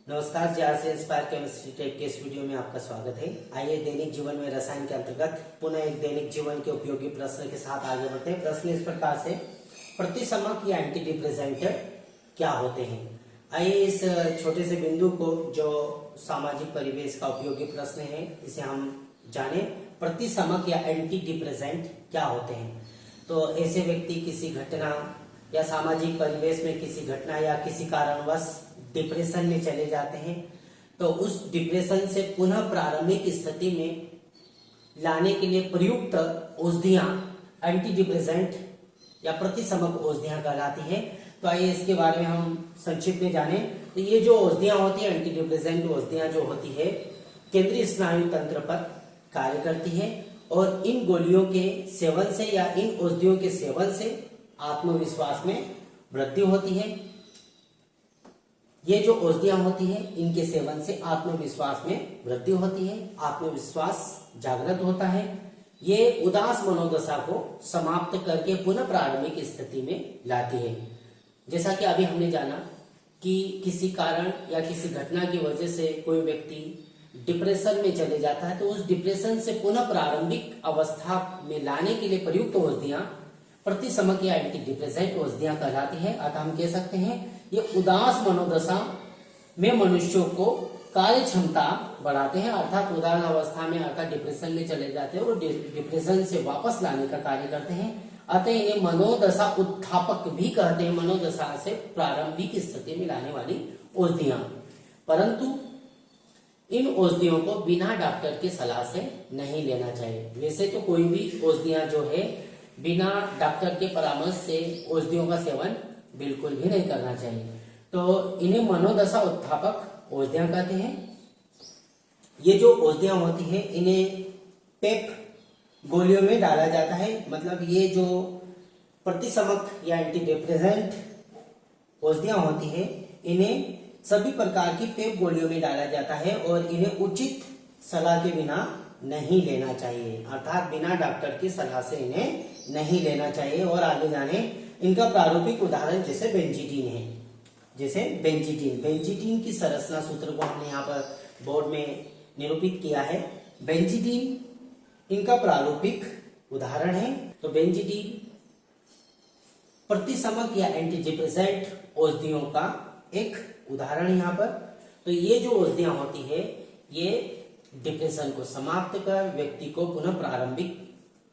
नमस्कार जी, आज से इंस्पायर केमिस्ट्री टेक के इस वीडियो में आपका स्वागत है। आइए दैनिक जीवन में रसायन के अंतर्गत पुनः एक दैनिक जीवन के उपयोगी प्रश्न के साथ आगे बढ़ते हैं। प्रश्न इस प्रकार से, प्रतिसमक या एंटी डिप्रेसेंट क्या होते हैं। आइए इस छोटे से बिंदु को, जो सामाजिक परिवेश का उपयोगी प्रश्न है, इसे हम जाने। प्रतिसमक या एंटी डिप्रेसेंट क्या होते हैं। तो ऐसे व्यक्ति किसी घटना या सामाजिक परिवेश में किसी घटना या किसी कारणवश डिप्रेशन में चले जाते हैं, तो उस डिप्रेशन से पुनः प्रारंभिक स्थिति में लाने के लिए प्रयुक्त औषधियां एंटी डिप्रेसेंट या प्रतिसमक औषधियां कहलाती हैं। तो आइए इसके बारे में हम संक्षिप्त में जानें। तो ये जो औषधियां होती है, एंटी डिप्रेसेंट औषधियां जो होती है, केंद्रीय स्नायु तंत्र पर कार्य करती है और इन गोलियों के सेवन से या इन औषधियों के सेवन से आत्मविश्वास में वृद्धि होती है। ये जो औषधियां होती हैं, इनके सेवन से आत्मविश्वास में वृद्धि होती है, आत्मविश्वास जागृत होता है। ये उदास मनोदशा को समाप्त करके पुनः प्रारंभिक स्थिति में लाती है। जैसा कि अभी हमने जाना कि किसी कारण या किसी घटना की वजह से कोई व्यक्ति डिप्रेशन में चले जाता है, तो उस डिप्रेशन से पुनः प्रारंभिक अवस्था में लाने के लिए प्रयुक्त औषधियां प्रतिसमक या एंटी डिप्रेसेंट औषधियां कहलाती है। अतः हम कह सकते हैं ये उदास मनोदशा में मनुष्यों को कार्य क्षमता बढ़ाते हैं, अर्थात उदास अवस्था में अर्थात डिप्रेशन में चले जाते हैं और डिप्रेशन से वापस लाने का कार्य करते हैं। अतः इन्हें मनोदशा उत्थापक भी कहते हैं, मनोदशा से प्रारंभिक स्थिति में लाने वाली औषधियां। परंतु इन औषधियों को बिना डॉक्टर की सलाह से नहीं लेना चाहिए। वैसे तो कोई भी औषधियां जो है बिना डॉक्टर के परामर्श से औषधियों का सेवन बिल्कुल भी नहीं करना चाहिए। तो इन्हें मनोदशा उत्थापक औषधियां कहते हैं। ये जो औषधियां होती हैं, इन्हें पेप गोलियों में डाला जाता है। मतलब ये जो प्रतिसमक या एंटी डिप्रेसेंट औषधियां होती हैं, इन्हें सभी प्रकार की पेप गोलियों में डाला जाता है और इन्हें उचित सलाह के बिना नहीं लेना चाहिए, अर्थात बिना डॉक्टर की सलाह से इन्हें नहीं लेना चाहिए। और आगे जाने, इनका प्रारूपिक उदाहरण जैसे बेंजीडीन है। जैसे बेंजीडीन की संरचना सूत्र को हमने यहाँ पर बोर्ड में निरूपित किया है। बेंजीडीन इनका प्रारूपिक उदाहरण है। तो बेंजीडीन प्रतिसमक या एंटी डिप्रेसेंट औषधियों का एक उदाहरण यहाँ पर। तो ये जो औषधियां होती है, ये डिप्रेशन को समाप्त कर व्यक्ति को पुनः प्रारंभिक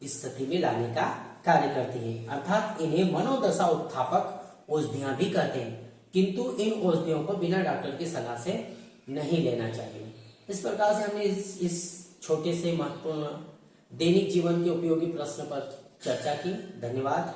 स्थिति में लाने का कार्य करती है, अर्थात इन्हें मनोदशा उत्थापक औषधियां भी कहते हैं। किंतु इन औषधियों को बिना डॉक्टर की सलाह से नहीं लेना चाहिए। इस प्रकार से हमने इस छोटे से महत्वपूर्ण दैनिक जीवन के उपयोगी प्रश्न पर चर्चा की। धन्यवाद।